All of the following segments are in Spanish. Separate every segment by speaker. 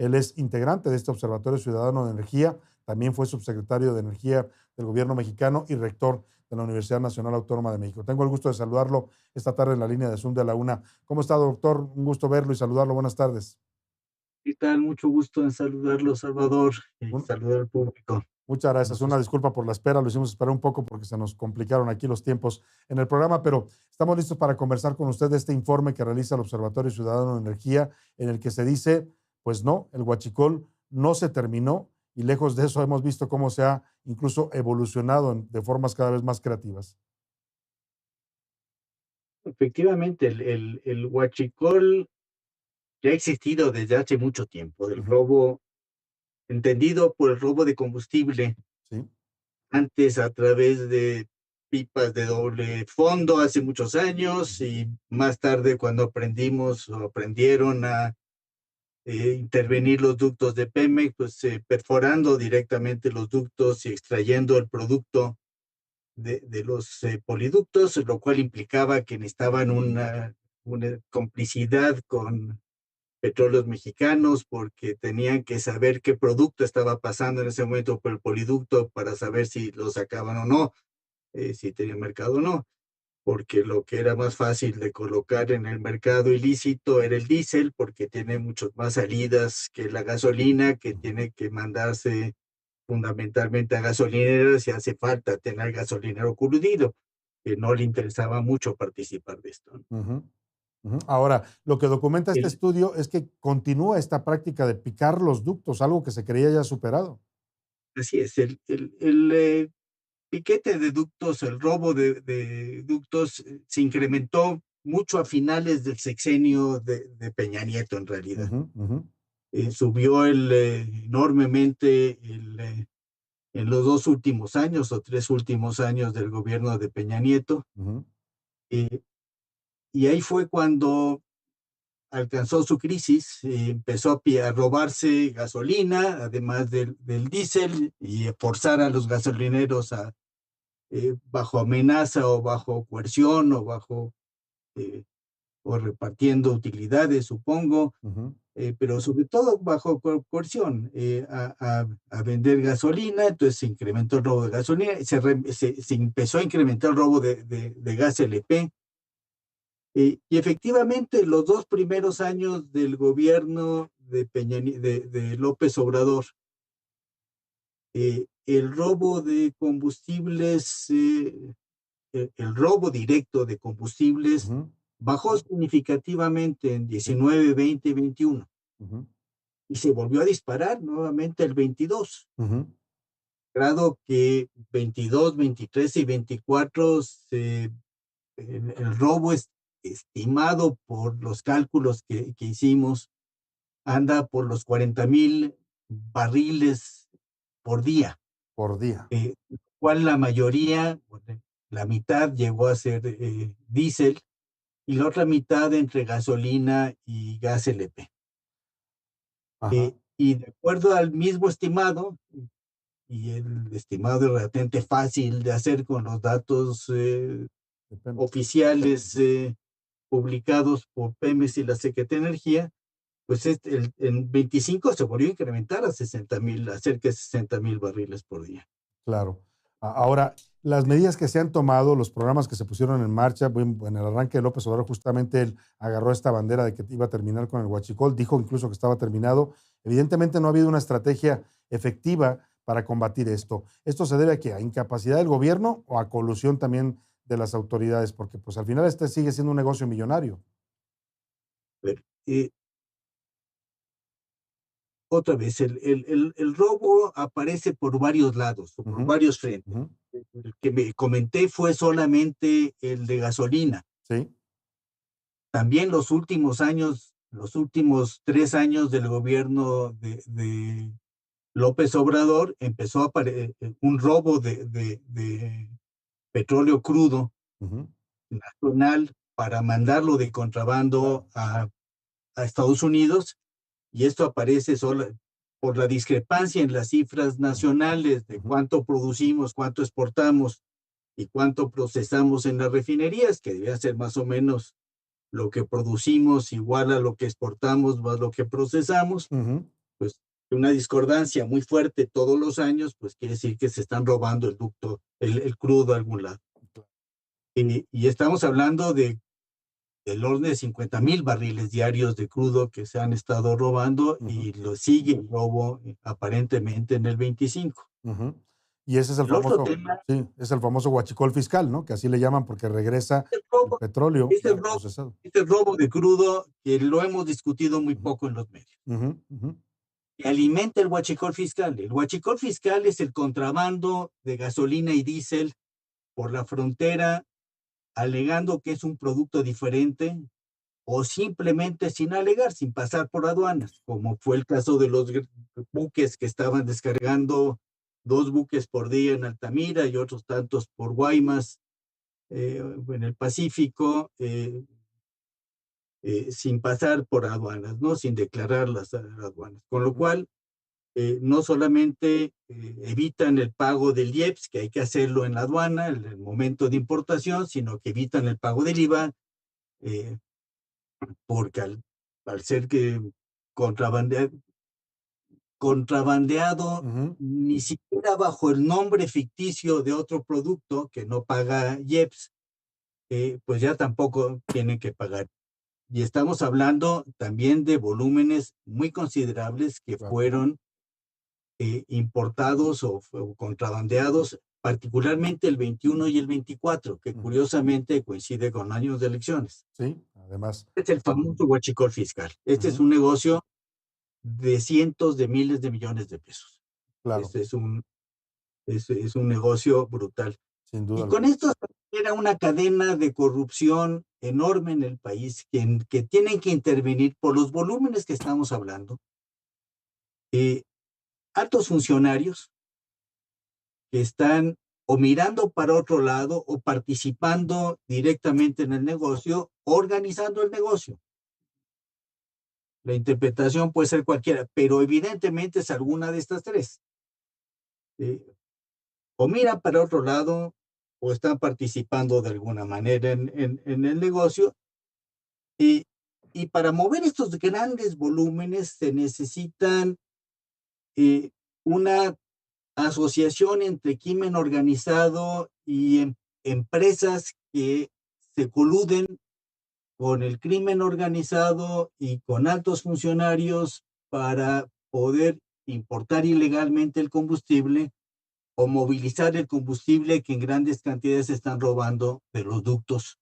Speaker 1: Él es integrante de este Observatorio Ciudadano de Energía, también fue subsecretario de Energía del gobierno mexicano y rector de la Universidad Nacional Autónoma de México. Tengo el gusto de saludarlo esta tarde en la línea de Zoom de la UNA. ¿Cómo está, doctor? Un gusto verlo y saludarlo. Buenas tardes.
Speaker 2: ¿Qué tal? Mucho gusto en saludarlo, Salvador, y
Speaker 1: Un-
Speaker 2: saludar al público.
Speaker 1: Muchas gracias.
Speaker 2: Nos
Speaker 1: Una disculpa por la espera. Lo hicimos esperar un poco porque se nos complicaron aquí los tiempos en el programa, pero estamos listos para conversar con usted de este informe que realiza el Observatorio Ciudadano de Energía, en el que se dice, pues no, el huachicol no se terminó y lejos de eso hemos visto cómo se ha incluso evolucionado de formas cada vez más creativas.
Speaker 2: Efectivamente, el huachicol ya ha existido desde hace mucho tiempo, del
Speaker 1: Ujú.
Speaker 2: robo, entendido por el robo de combustible,
Speaker 1: Sí.
Speaker 2: antes a través de pipas de doble fondo hace muchos años,
Speaker 1: Ujú.
Speaker 2: y más tarde cuando aprendimos o aprendieron a intervenir los ductos de Pemex, pues perforando directamente los ductos y extrayendo el producto de los poliductos, lo cual implicaba que necesitaban una complicidad con petróleos mexicanos porque tenían que saber qué producto estaba pasando en ese momento por el poliducto para saber si lo sacaban o no, si tenía mercado o no, porque lo que era más fácil de colocar en el mercado ilícito era el diésel, porque tiene muchas más salidas que la gasolina, que tiene que mandarse fundamentalmente a gasolineras si hace falta tener gasolinero curtido, que no le interesaba mucho participar de esto, ¿no?
Speaker 1: Ujú. Ujú. Ahora, lo que documenta este
Speaker 2: El,
Speaker 1: estudio es que continúa esta práctica de picar los ductos, algo que se creía ya superado.
Speaker 2: Así es, piquete de ductos, el robo de ductos se incrementó mucho a finales del sexenio de Peña Nieto, en realidad.
Speaker 1: Ujú, ujú,
Speaker 2: Subió enormemente en los 2 últimos años o 3 últimos años del gobierno de Peña Nieto.
Speaker 1: ujú.
Speaker 2: eh, y ahí fue cuando alcanzó su crisis, empezó a robarse gasolina, además del diésel, y a forzar a los gasolineros bajo amenaza o bajo coerción eh, o repartiendo utilidades, supongo,
Speaker 1: Ujú.
Speaker 2: pero sobre todo bajo coerción, a vender gasolina. Entonces se incrementó el robo de gasolina, se empezó a incrementar el robo de gas LP. Y efectivamente, los 2 primeros años del gobierno de López Obrador, el robo de combustibles, el robo directo de combustibles
Speaker 1: Ujú.
Speaker 2: bajó significativamente en
Speaker 1: Sí.
Speaker 2: 19, 20 y 21,
Speaker 1: Ujú.
Speaker 2: y se volvió a disparar nuevamente el 22,
Speaker 1: Ujú.
Speaker 2: grado que 22, 23 y 24 el robo es estimado por los cálculos que hicimos, anda por los 40,000 barriles por día,
Speaker 1: Por día.
Speaker 2: cual la mayoría, bueno, la mitad llegó a ser diésel y la otra mitad entre gasolina y gas LP.
Speaker 1: Ajá.
Speaker 2: Y de acuerdo al mismo estimado, y el estimado es relativamente fácil de hacer con los datos
Speaker 1: Depende.
Speaker 2: oficiales publicados por Pemex y la Secretaría de Energía, pues en 25 se volvió a incrementar a 60,000, a cerca de 60,000 barriles por día.
Speaker 1: Claro. Ahora, las medidas que se han tomado, los programas que se pusieron en marcha, en el arranque de López Obrador, justamente él agarró esta bandera de que iba a terminar con el huachicol, dijo incluso que estaba terminado. Evidentemente no ha habido una estrategia efectiva para combatir esto. ¿Esto se debe a qué? ¿A incapacidad del gobierno o a colusión también de las autoridades? Porque pues al final este sigue siendo un negocio millonario.
Speaker 2: Pero, otra vez, el robo aparece por varios lados o por
Speaker 1: Ujú,
Speaker 2: varios frentes.
Speaker 1: ujú.
Speaker 2: El que me comenté fue solamente el de gasolina.
Speaker 1: Sí.
Speaker 2: También los últimos 3 años del gobierno de López Obrador, empezó a un robo de petróleo crudo
Speaker 1: Ujú.
Speaker 2: nacional para mandarlo de contrabando
Speaker 1: Claro.
Speaker 2: a Estados Unidos, y esto aparece solo por la discrepancia en las cifras nacionales de
Speaker 1: Ujú.
Speaker 2: cuánto producimos, cuánto exportamos y cuánto procesamos en las refinerías, que debía ser más o menos lo que producimos igual a lo que exportamos más lo que procesamos.
Speaker 1: Ujú.
Speaker 2: pues una discordancia muy fuerte todos los años, pues quiere decir que se están robando el ducto, el crudo a algún lado. Y estamos hablando del orden de 50,000 barriles diarios de crudo que se han estado robando y lo sigue el robo aparentemente en el 25.
Speaker 1: Ujú. Y ese es el
Speaker 2: El otro
Speaker 1: famoso,
Speaker 2: tema
Speaker 1: sí, es el famoso huachicol fiscal, ¿no? Que así le llaman porque regresa
Speaker 2: es el
Speaker 1: el
Speaker 2: robo,
Speaker 1: petróleo
Speaker 2: es
Speaker 1: ya
Speaker 2: el robo,
Speaker 1: procesado.
Speaker 2: es el robo de crudo que lo hemos discutido muy
Speaker 1: Ujú,
Speaker 2: poco en los medios.
Speaker 1: ujú, ujú,
Speaker 2: Que alimenta el huachicol fiscal. El huachicol fiscal es el contrabando de gasolina y diésel por la frontera, alegando que es un producto diferente o simplemente sin alegar, sin pasar por aduanas, como fue el caso de los buques que estaban descargando 2 buques por día en Altamira y otros tantos por Guaymas, en el Pacífico, sin pasar por aduanas, ¿no? Sin declarar las aduanas. Con lo
Speaker 1: ujú.
Speaker 2: cual, no solamente evitan el pago del IEPS, que hay que hacerlo en la aduana en el momento de importación, sino que evitan el pago del IVA, eh, porque al ser que contrabandeado, contrabandeado
Speaker 1: Ujú,
Speaker 2: ni siquiera bajo el nombre ficticio de otro producto que no paga IEPS, pues ya tampoco tienen que pagar. Y estamos hablando también de volúmenes muy considerables que
Speaker 1: claro.
Speaker 2: fueron importados o contrabandeados, particularmente el 21 y el 24, que
Speaker 1: Ujú.
Speaker 2: curiosamente coincide con años de elecciones.
Speaker 1: Sí, además.
Speaker 2: Este es el famoso huachicol fiscal. Este es
Speaker 1: Ujú,
Speaker 2: un negocio de cientos de miles de millones de pesos.
Speaker 1: claro,
Speaker 2: Este es un negocio brutal.
Speaker 1: sin duda
Speaker 2: Y con
Speaker 1: alguna.
Speaker 2: esto era una cadena de corrupción enorme en el país que tienen que intervenir por los volúmenes que estamos hablando. Eh, Altos funcionarios que están o mirando para otro lado o participando directamente en el negocio, organizando el negocio. La interpretación puede ser cualquiera, pero evidentemente es alguna de estas tres. Eh, o miran para otro lado o están participando de alguna manera en el negocio. Y, y para mover estos grandes volúmenes se necesitan eh, una asociación entre crimen organizado y empresas que se coluden con el crimen organizado y con altos funcionarios para poder importar ilegalmente el combustible o movilizar el combustible que en grandes cantidades se están robando de los ductos.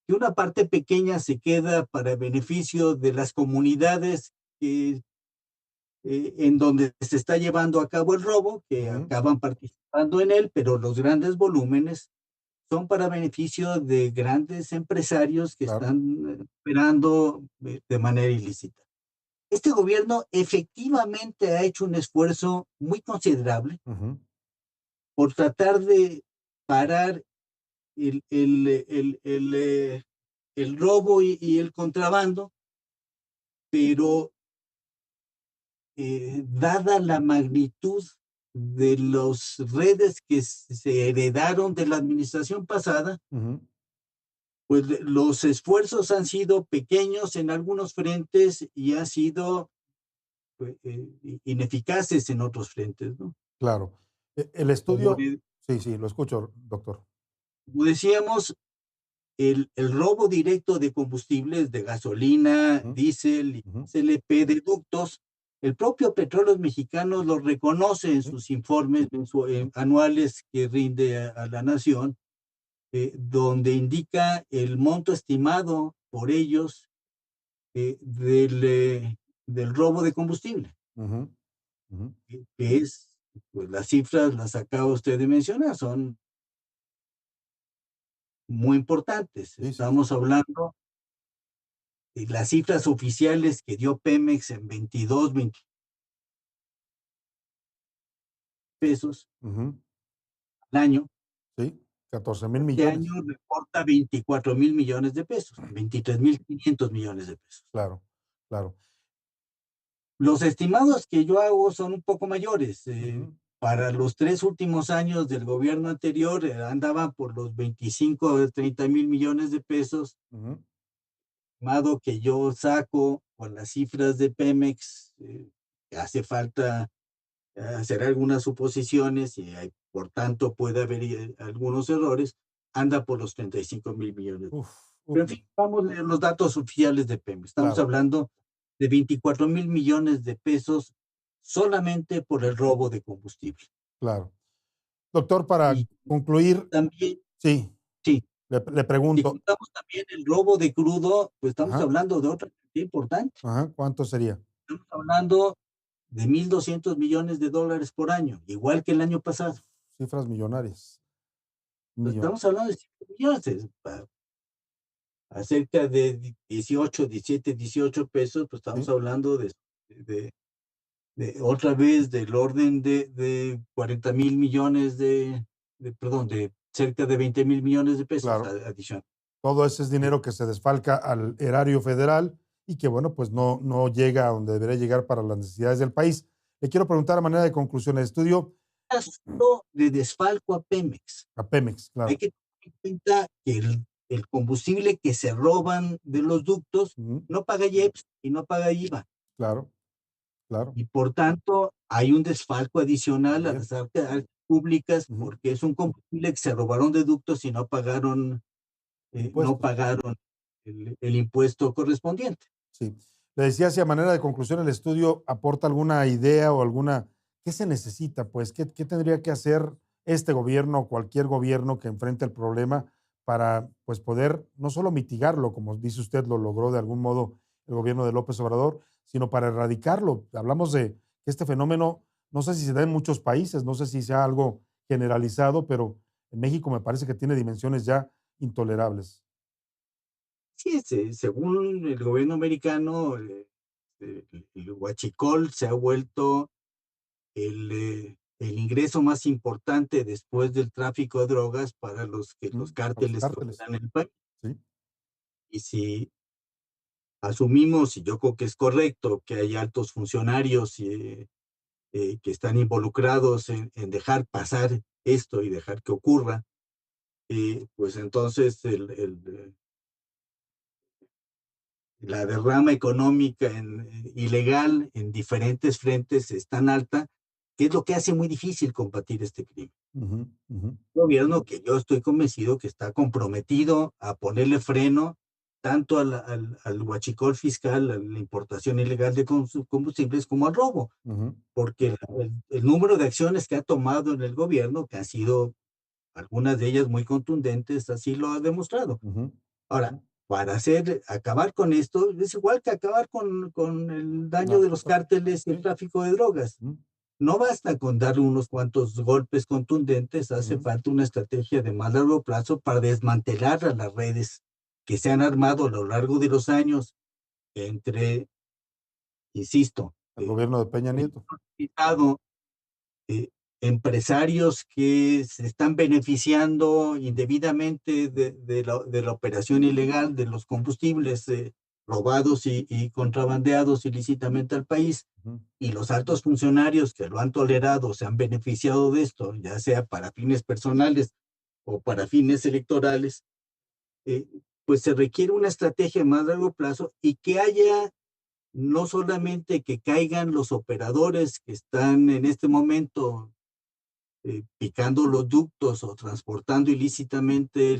Speaker 2: Y una parte pequeña se queda para beneficio de las comunidades en donde se está llevando a cabo el robo, que
Speaker 1: Ujú,
Speaker 2: acaban participando en él, pero los grandes volúmenes son para beneficio de grandes empresarios que
Speaker 1: claro.
Speaker 2: están operando de manera ilícita. Este gobierno efectivamente ha hecho un esfuerzo muy considerable
Speaker 1: Ujú,
Speaker 2: por tratar de parar el robo y el contrabando, pero dada la magnitud de las redes que se heredaron de la administración pasada,
Speaker 1: ujú,
Speaker 2: pues los esfuerzos han sido pequeños en algunos frentes y han sido pues, ineficaces en otros frentes, ¿no?
Speaker 1: claro. El
Speaker 2: Como,
Speaker 1: estudio, sí, sí, lo escucho, doctor.
Speaker 2: como decíamos, el robo directo de combustibles, de gasolina,
Speaker 1: Ujú,
Speaker 2: diésel y
Speaker 1: ujú,
Speaker 2: SLP de ductos, el propio Petróleos Mexicanos lo reconoce en
Speaker 1: sí,
Speaker 2: sus informes anuales que rinde a la nación, donde indica el monto estimado por ellos del robo de combustible,
Speaker 1: ujú, ujú.
Speaker 2: que es, pues las cifras las acaba usted de mencionar, son muy importantes.
Speaker 1: Sí, sí, sí.
Speaker 2: Estamos hablando de las cifras oficiales que dio Pemex en 22, 20 pesos
Speaker 1: Ujú,
Speaker 2: al año.
Speaker 1: sí, 14,000
Speaker 2: Este año
Speaker 1: millones.
Speaker 2: reporta 24,000 millones de pesos, 23,500 millones de pesos.
Speaker 1: Claro, claro.
Speaker 2: Los estimados que yo hago son un poco mayores.
Speaker 1: Ujú,
Speaker 2: Para los 3 últimos años del gobierno anterior andaban por los 25 o 30,000 millones de pesos,
Speaker 1: ujú,
Speaker 2: estimado que yo saco con las cifras de Pemex, hace falta hacer algunas suposiciones y por tanto puede haber algunos errores, anda por los 35,000 millones.
Speaker 1: Uf, uf,
Speaker 2: Pero en fin, vamos a leer los datos oficiales de Pemex. Estamos
Speaker 1: claro,
Speaker 2: hablando de 24,000 millones de pesos solamente por el robo de combustible.
Speaker 1: claro. Doctor, para
Speaker 2: Y
Speaker 1: concluir,
Speaker 2: también,
Speaker 1: sí,
Speaker 2: sí,
Speaker 1: le
Speaker 2: si
Speaker 1: pregunto,
Speaker 2: contamos también el robo de crudo, pues estamos
Speaker 1: ajá,
Speaker 2: hablando de otra cantidad importante.
Speaker 1: ajá, ¿cuánto sería?
Speaker 2: Estamos hablando de 1,200 millones de dólares por año, igual que el año pasado.
Speaker 1: Cifras millonarias,
Speaker 2: Pues
Speaker 1: millonarias.
Speaker 2: estamos hablando de 5 millones, a cerca de 18, 17, 18 pesos, pues estamos
Speaker 1: Sí,
Speaker 2: hablando de, de otra vez del orden de 40,000 millones perdón, de cerca de 20,000 millones de pesos
Speaker 1: claro.
Speaker 2: adicional.
Speaker 1: Todo ese es
Speaker 2: Eh,
Speaker 1: dinero que se desfalca al erario federal y que, bueno, pues no llega a donde debería llegar para las necesidades del país. Le quiero preguntar a manera de conclusión, el estudio
Speaker 2: Asunto de desfalco a Pemex.
Speaker 1: a Pemex,
Speaker 2: Hay
Speaker 1: claro.
Speaker 2: que tener en cuenta que el combustible que se roban de los ductos
Speaker 1: Ujú,
Speaker 2: no paga IEPS y no paga IVA.
Speaker 1: claro, claro.
Speaker 2: Y por tanto, hay un desfalco adicional
Speaker 1: Así
Speaker 2: a
Speaker 1: es.
Speaker 2: las arcas públicas
Speaker 1: Ujú,
Speaker 2: porque es un combustible que se robaron de ductos y no
Speaker 1: impuestos.
Speaker 2: pagaron el impuesto correspondiente.
Speaker 1: Sí. Le decía si a manera de conclusión el estudio aporta alguna idea o alguna, ¿qué se necesita? Pues, ¿qué tendría que hacer este gobierno o cualquier gobierno que enfrente el problema para, pues, poder no solo mitigarlo, como dice usted, lo logró de algún modo el gobierno de López Obrador, sino para erradicarlo? Hablamos de que este fenómeno, no sé si se da en muchos países, no sé si sea algo generalizado, pero en México me parece que tiene dimensiones ya intolerables.
Speaker 2: Sí, según el gobierno americano, el huachicol se ha vuelto el ingreso más importante después del tráfico de drogas para los
Speaker 1: Para los
Speaker 2: cárteles que
Speaker 1: cárteles,
Speaker 2: operan en el país.
Speaker 1: ¿sí?
Speaker 2: Y si asumimos, y yo creo que es correcto, que hay altos funcionarios que están involucrados en dejar pasar esto y dejar que ocurra, pues entonces la derrama económica ilegal en diferentes frentes es tan alta que es lo que hace muy difícil combatir este crimen.
Speaker 1: Ujú, ujú,
Speaker 2: Un gobierno que yo estoy convencido que está comprometido a ponerle freno tanto al huachicol fiscal, a la importación ilegal de combustibles, como al robo,
Speaker 1: ujú,
Speaker 2: porque el número de acciones que ha tomado en el gobierno, que han sido algunas de ellas muy contundentes, así lo ha demostrado.
Speaker 1: ujú,
Speaker 2: Ahora, para acabar con esto, es igual que acabar con el daño de los
Speaker 1: narcotráfico,
Speaker 2: cárteles y el
Speaker 1: sí,
Speaker 2: tráfico de drogas.
Speaker 1: ujú,
Speaker 2: No basta con darle unos cuantos golpes contundentes, hace
Speaker 1: ujú,
Speaker 2: falta una estrategia de más largo plazo para desmantelar a las redes que se han armado a lo largo de los años entre, insisto,
Speaker 1: el gobierno de Peña Nieto.
Speaker 2: eh, empresarios que se están beneficiando indebidamente de la operación ilegal de los combustibles robados y contrabandeados ilícitamente al país,
Speaker 1: Ujú,
Speaker 2: y los altos funcionarios que lo han tolerado se han beneficiado de esto, ya sea para fines personales o para fines electorales, eh, pues se requiere una estrategia a más largo plazo y que haya no solamente que caigan los operadores que están en este momento picando los ductos o transportando ilícitamente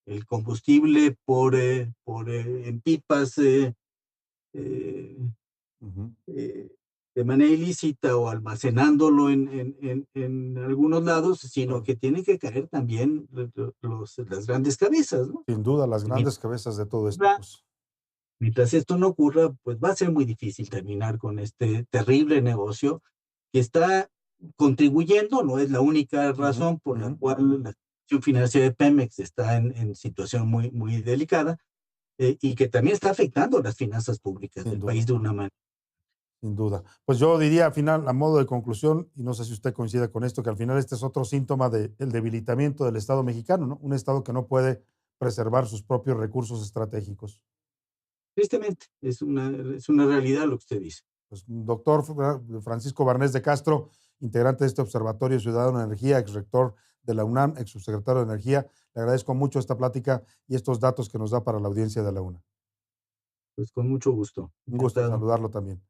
Speaker 2: el combustible en pipas eh,
Speaker 1: ujú,
Speaker 2: eh, de manera ilícita o almacenándolo en algunos lados, sino
Speaker 1: claro.
Speaker 2: que tienen que caer también las grandes cabezas, ¿no?
Speaker 1: Sin duda, las
Speaker 2: Y
Speaker 1: grandes cabezas de todo esto, pues.
Speaker 2: mientras esto no ocurra, pues va a ser muy difícil terminar con este terrible negocio que está contribuyendo, no es la única
Speaker 1: Ujú,
Speaker 2: razón por la
Speaker 1: ujú,
Speaker 2: cual la situación financiera de Pemex está en situación muy, muy delicada, y que también está afectando las finanzas públicas
Speaker 1: sin
Speaker 2: del
Speaker 1: duda,
Speaker 2: país de una manera.
Speaker 1: sin duda. Pues yo diría al final, a modo de conclusión, y no sé si usted coincide con esto, que al final este es otro síntoma del debilitamiento del Estado mexicano, ¿no? Un Estado que no puede preservar sus propios recursos estratégicos.
Speaker 2: Tristemente, es una realidad lo que usted dice.
Speaker 1: Pues, doctor Francisco Barnés de Castro, integrante de este Observatorio Ciudadano de Energía, ex rector de la UNAM, ex subsecretario de Energía, le agradezco mucho esta plática y estos datos que nos da para la audiencia de la UNAM.
Speaker 2: Pues con mucho gusto,
Speaker 1: Un gusto
Speaker 2: encantado.
Speaker 1: saludarlo también.